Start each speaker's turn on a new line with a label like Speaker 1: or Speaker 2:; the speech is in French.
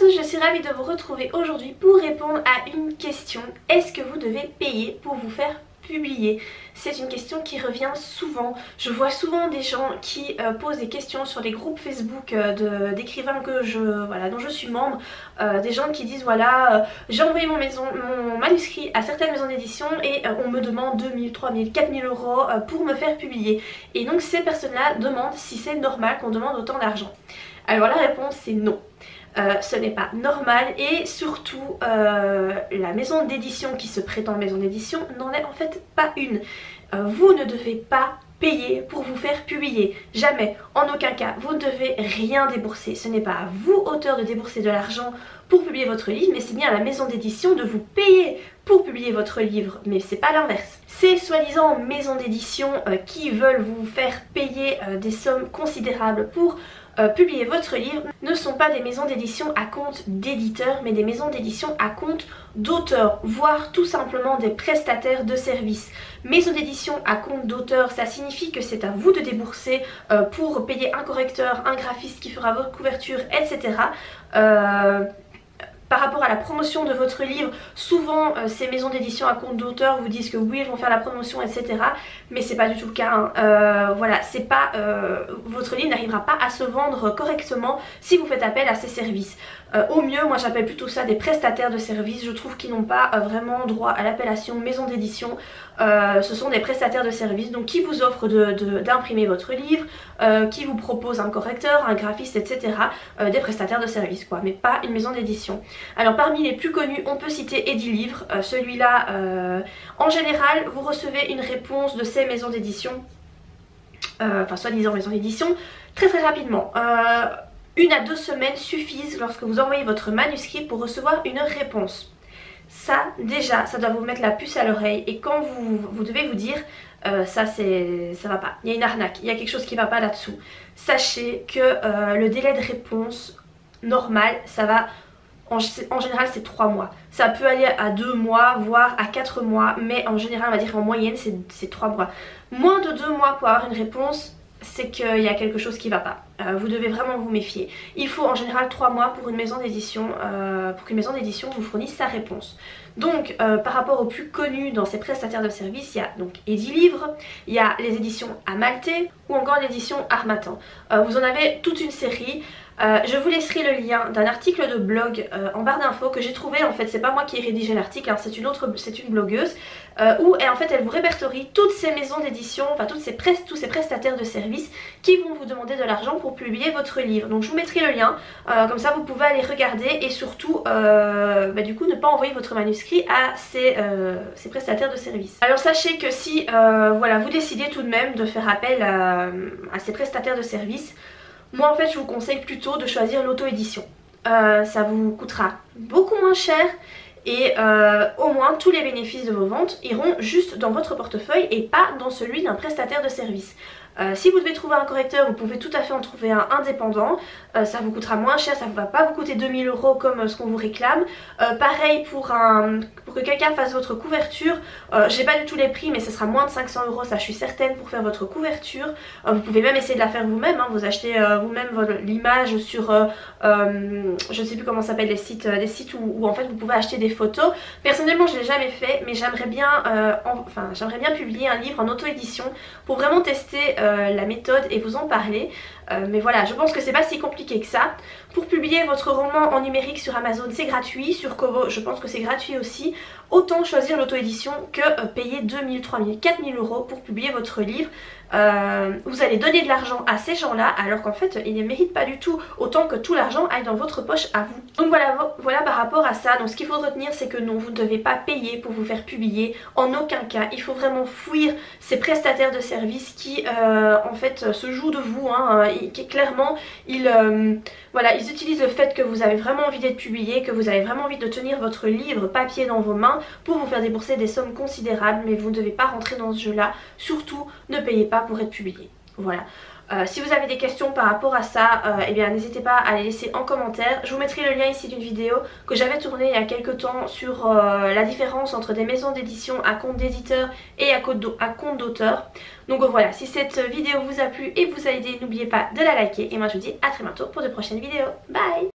Speaker 1: tous, je suis ravie de vous retrouver aujourd'hui pour répondre à une question. Est-ce que vous devez payer pour vous faire publier? C'est une question qui revient souvent. Je vois souvent des gens qui posent des questions sur les groupes Facebook d'écrivains dont je suis membre. Des gens qui disent voilà, j'ai envoyé mon manuscrit à certaines maisons d'édition et on me demande 2000, 3000, 4000 euros pour me faire publier. Et donc ces personnes-là demandent si c'est normal qu'on demande autant d'argent. Alors la réponse c'est non. Ce n'est pas normal et surtout la maison d'édition qui se prétend maison d'édition n'en est en fait pas une. Vous ne devez pas payer pour vous faire publier, jamais, en aucun cas. Vous ne devez rien débourser. Ce n'est pas à vous, auteur, de débourser de l'argent pour publier votre livre, mais c'est bien à la maison d'édition de vous payer pour publier votre livre, mais c'est pas l'inverse. Ces soi-disant maisons d'édition qui veulent vous faire payer des sommes considérables pour publier votre livre ne sont pas des maisons d'édition à compte d'éditeurs, mais des maisons d'édition à compte d'auteurs, voire tout simplement des prestataires de services. Maison d'édition à compte d'auteur, ça signifie que c'est à vous de débourser pour payer un correcteur, un graphiste qui fera votre couverture, etc. Par rapport à la promotion de votre livre, souvent ces maisons d'édition à compte d'auteur vous disent que oui, elles vont faire la promotion, etc. Mais c'est pas du tout le cas. Hein. Voilà, c'est pas votre livre n'arrivera pas à se vendre correctement si vous faites appel à ces services. Au mieux, moi j'appelle plutôt ça des prestataires de services. Je trouve qu'ils n'ont pas vraiment droit à l'appellation maison d'édition. Ce sont des prestataires de services donc qui vous offrent d'imprimer votre livre, qui vous proposent un correcteur, un graphiste, etc. Des prestataires de services quoi, mais pas une maison d'édition. Alors parmi les plus connus, on peut citer Edilivre. Celui-là, en général, vous recevez une réponse de ces maisons d'édition, enfin soi-disant maisons d'édition, très rapidement. 1 à 2 semaines suffisent lorsque vous envoyez votre manuscrit pour recevoir une réponse. Ça, déjà, ça doit vous mettre la puce à l'oreille et quand vous devez vous dire ça va pas, il y a une arnaque, il y a quelque chose qui va pas là-dessous. Sachez que le délai de réponse normal, ça va... En général c'est 3 mois. Ça peut aller à 2 mois, voire à 4 mois, mais en général on va dire en moyenne c'est 3 mois. Moins de 2 mois pour avoir une réponse, c'est qu'il y a quelque chose qui va pas. Vous devez vraiment vous méfier. Il faut en général 3 mois pour une maison d'édition, pour qu'une maison d'édition vous fournisse sa réponse. Donc par rapport aux plus connus dans ces prestataires de services, il y a donc Edilivre, il y a les éditions Amalté ou encore l'édition Harmattan. Vous en avez toute une série. Je vous laisserai le lien d'un article de blog en barre d'infos que j'ai trouvé. En fait c'est pas moi qui ai rédigé l'article, hein, c'est une blogueuse où en fait elle vous répertorie toutes ces maisons d'édition, enfin tous ces prestataires de services qui vont vous demander de l'argent pour publier votre livre. Donc je vous mettrai le lien, comme ça vous pouvez aller regarder et surtout du coup ne pas envoyer votre manuscrit à ces prestataires de services. Alors sachez que si voilà, vous décidez tout de même de faire appel à ces prestataires de services, moi en fait je vous conseille plutôt de choisir l'auto-édition. Ça vous coûtera beaucoup moins cher et au moins tous les bénéfices de vos ventes iront juste dans votre portefeuille et pas dans celui d'un prestataire de service. Si vous devez trouver un correcteur, vous pouvez tout à fait en trouver un indépendant. Ça vous coûtera moins cher, ça ne va pas vous coûter 2000 euros comme ce qu'on vous réclame. Pareil pour que quelqu'un fasse votre couverture, j'ai pas du tout les prix mais ce sera moins de 500 euros, ça je suis certaine, pour faire votre couverture. Vous pouvez même essayer de la faire vous-même, hein. Vous achetez vous-même l'image sur, je ne sais plus comment s'appellent les sites, des sites où en fait vous pouvez acheter des photos. Personnellement je ne l'ai jamais fait mais j'aimerais bien publier un livre en auto-édition pour vraiment tester la méthode et vous en parler. Mais voilà, je pense que c'est pas si compliqué que ça. Pour publier votre roman en numérique sur Amazon c'est gratuit, sur Kobo je pense que c'est gratuit aussi. Autant choisir l'auto-édition que payer 2000, 3000, 4000 euros pour publier votre livre. Vous allez donner de l'argent à ces gens là alors qu'en fait ils ne méritent pas du tout autant que tout l'argent aille dans votre poche à vous. Donc voilà par rapport à ça. Donc ce qu'il faut retenir c'est que non, vous ne devez pas payer pour vous faire publier en aucun cas. Il faut vraiment fuir ces prestataires de services qui en fait se jouent de vous, hein, qui clairement ils utilisent le fait que vous avez vraiment envie d'être publié, que vous avez vraiment envie de tenir votre livre papier dans vos mains pour vous faire débourser des sommes considérables, mais vous ne devez pas rentrer dans ce jeu là. Surtout ne payez pas pour être publié. Voilà. Si vous avez des questions par rapport à ça, eh bien n'hésitez pas à les laisser en commentaire. Je vous mettrai le lien ici d'une vidéo que j'avais tournée il y a quelques temps sur la différence entre des maisons d'édition à compte d'éditeur et à compte d'auteur. Donc voilà, si cette vidéo vous a plu et vous a aidé, n'oubliez pas de la liker et moi je vous dis à très bientôt pour de prochaines vidéos. Bye!